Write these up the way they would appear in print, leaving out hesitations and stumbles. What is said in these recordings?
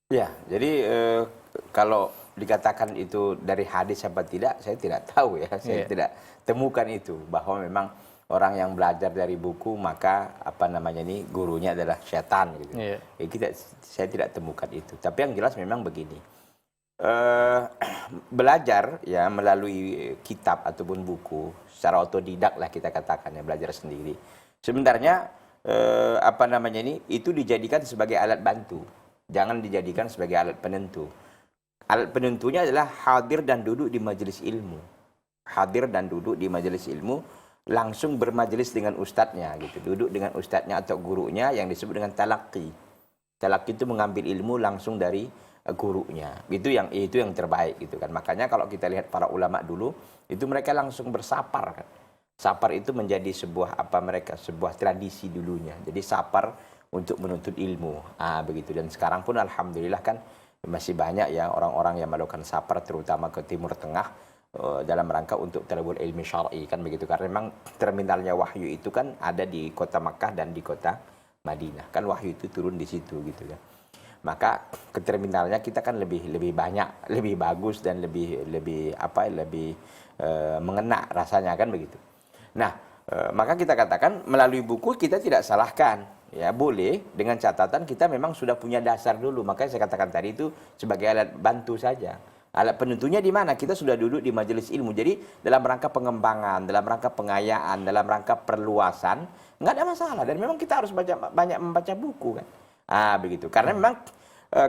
Ya, jadi kalau dikatakan itu dari hadis apa tidak, saya tidak tahu ya. Saya Iya. tidak temukan itu bahwa memang orang yang belajar dari buku maka apa namanya ini gurunya adalah setan gitu. Iya. Saya tidak temukan itu. Tapi yang jelas memang begini. eh Belajar ya melalui kitab ataupun buku secara otodidak lah kita katakan ya, belajar sendiri. Sebenarnya apa namanya ini itu dijadikan sebagai alat bantu. Jangan dijadikan sebagai alat penentu. Alat penentunya adalah hadir dan duduk di majelis ilmu. Hadir dan duduk di majelis ilmu, langsung bermajelis dengan ustadznya gitu. Duduk dengan ustadznya atau gurunya yang disebut dengan talaqi. Talaqi itu mengambil ilmu langsung dari gurunya. Itu yang terbaik gitu kan. Makanya kalau kita lihat para ulama dulu, itu mereka langsung bersapar kan. Sapar itu menjadi sebuah tradisi dulunya. Jadi sapar untuk menuntut ilmu. Begitu. Dan sekarang pun alhamdulillah kan masih banyak ya orang-orang yang melakukan sapar terutama ke Timur Tengah dalam rangka untuk talabul ilmi syar'i kan begitu. Karena memang terminalnya wahyu itu kan ada di kota Makkah dan di kota Madinah. Kan wahyu itu turun di situ gitu ya. Maka ke terminalnya kita kan lebih banyak, lebih bagus dan lebih mengena rasanya kan begitu. Nah, maka kita katakan melalui buku kita tidak salahkan. Ya, boleh dengan catatan kita memang sudah punya dasar dulu. Makanya saya katakan tadi itu sebagai alat bantu saja. Alat penentunya di mana? Kita sudah duduk di majelis ilmu. Jadi dalam rangka pengembangan, dalam rangka pengayaan, dalam rangka perluasan, nggak ada masalah. Dan memang kita harus banyak membaca buku kan. Begitu. Karena memang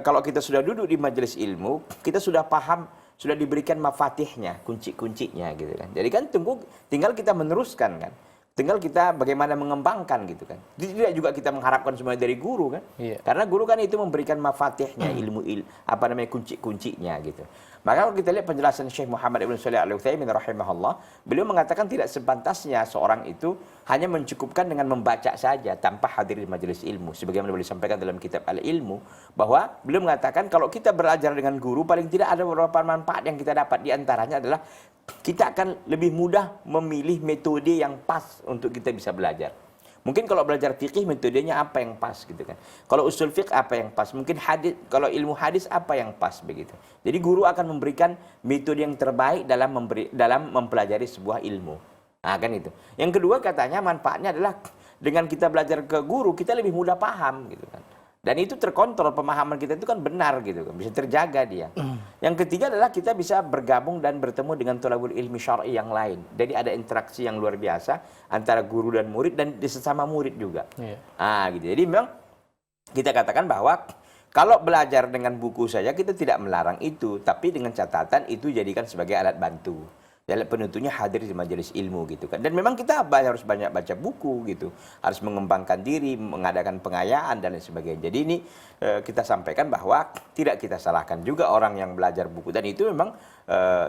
kalau kita sudah duduk di majelis ilmu, kita sudah paham, sudah diberikan mafatihnya, kunci-kuncinya gitu kan. Jadi kan tinggal kita meneruskan kan. Tinggal kita bagaimana mengembangkan gitu kan. Tidak juga kita mengharapkan semuanya dari guru kan. Iya. Karena guru kan itu memberikan mafatihnya, kunci-kuncinya gitu. Maka kalau kita lihat penjelasan Syekh Muhammad Ibn Shalih Al-Utsaimin rahimahullah, beliau mengatakan tidak sepantasnya seorang itu hanya mencukupkan dengan membaca saja tanpa hadir di majelis ilmu. Sebagaimana beliau sampaikan dalam kitab Al-Ilmu, bahwa beliau mengatakan kalau kita belajar dengan guru, paling tidak ada beberapa manfaat yang kita dapat. Di antaranya adalah kita akan lebih mudah memilih metode yang pas untuk kita bisa belajar. Mungkin kalau belajar fikih metodenya apa yang pas gitu kan. Kalau usul fiqh apa yang pas. Mungkin hadis, kalau ilmu hadis apa yang pas begitu. Jadi guru akan memberikan metode yang terbaik dalam mempelajari sebuah ilmu. Kan itu. Yang kedua katanya manfaatnya adalah dengan kita belajar ke guru kita lebih mudah paham gitu kan. Dan itu terkontrol, pemahaman kita itu kan benar gitu kan, bisa terjaga dia. Yang ketiga adalah kita bisa bergabung dan bertemu dengan thalabul ilmi syar'i yang lain. Jadi ada interaksi yang luar biasa antara guru dan murid dan di sesama murid juga. Iya. Gitu. Jadi memang kita katakan bahwa kalau belajar dengan buku saja kita tidak melarang itu, tapi dengan catatan itu jadikan sebagai alat bantu. Dalam penentunya hadir di majelis ilmu gitu kan. Dan memang kita harus banyak baca buku gitu. Harus mengembangkan diri, mengadakan pengayaan dan lain sebagainya. Jadi ini kita sampaikan bahwa tidak kita salahkan juga orang yang belajar buku. Dan itu memang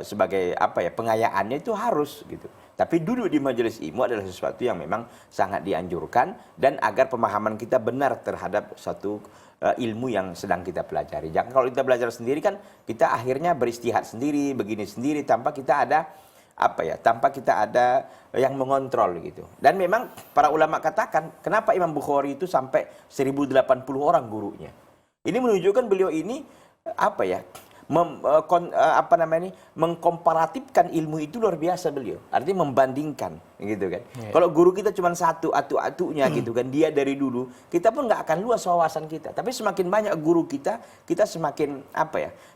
sebagai pengayaannya itu harus gitu. Tapi duduk di majelis ilmu adalah sesuatu yang memang sangat dianjurkan. Dan agar pemahaman kita benar terhadap satu ilmu yang sedang kita pelajari. Jangan kalau kita belajar sendiri kan kita akhirnya beristihad sendiri, begini sendiri tanpa kita ada tanpa kita ada yang mengontrol gitu. Dan memang para ulama katakan, kenapa Imam Bukhari itu sampai 1080 orang gurunya. Ini menunjukkan beliau ini mengkomparatifkan ilmu itu luar biasa beliau. Artinya membandingkan gitu kan. Yeah. Kalau guru kita cuma satu atu-atunya gitu kan, dia dari dulu, kita pun nggak akan luas wawasan kita. Tapi semakin banyak guru kita semakin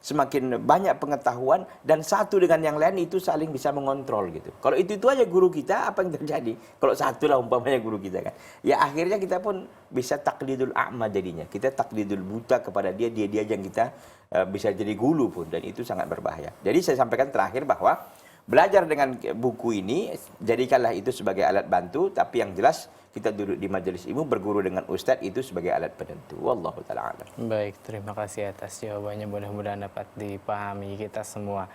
semakin banyak pengetahuan dan satu dengan yang lain itu saling bisa mengontrol gitu. Kalau itu aja guru kita, apa yang terjadi? Kalau satu lah umpamanya guru kita kan. Ya akhirnya kita pun bisa taklidul a'ma jadinya. Kita taklidul buta kepada dia yang kita bisa jadi gulu pun, dan itu sangat berbahaya. Jadi saya sampaikan terakhir bahwa belajar dengan buku ini jadikanlah itu sebagai alat bantu, tapi yang jelas kita duduk di majelis ilmu berguru dengan ustadz itu sebagai alat penentu. Wallahu taala alam. Baik, terima kasih atas jawabannya. Mudah-mudahan dapat dipahami kita semua.